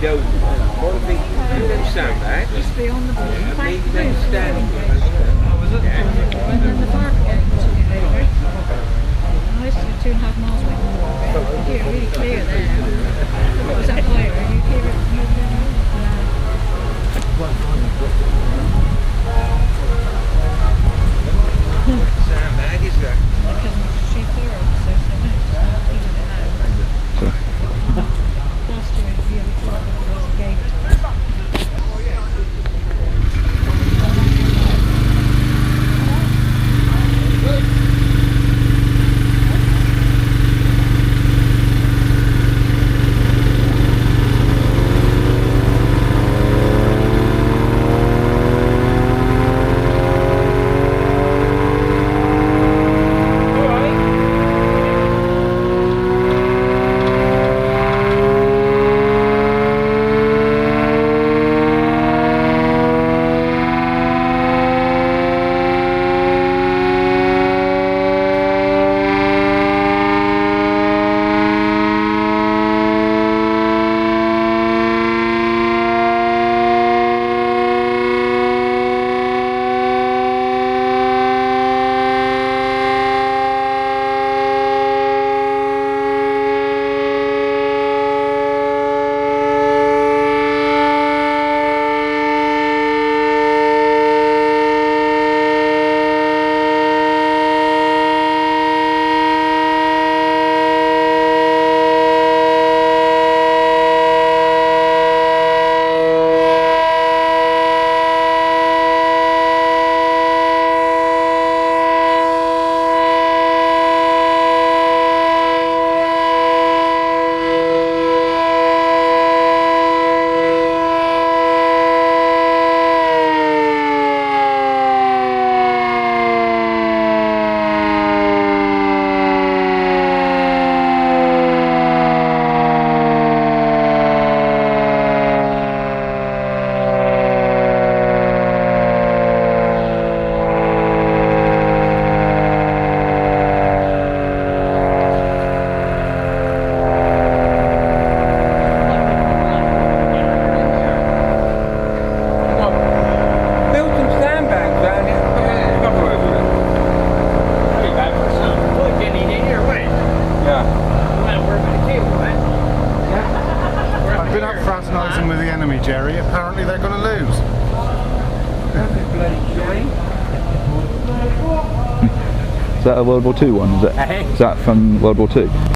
goes, what a big sandbag. Used to be on the plank roof. Then standing. And then the fire brigade was in there. I used to do 2.5 miles away from the fire brigade. You hear it really clear there. What was that fire? You hear it moving around. Sandbag is that? Because she threw her, so no, it's not even it now. Last year, the year before, there was a gate. I've been up fraternising with the enemy, Jerry. Apparently they're going to lose. Is that a World War II one? Is that from World War II?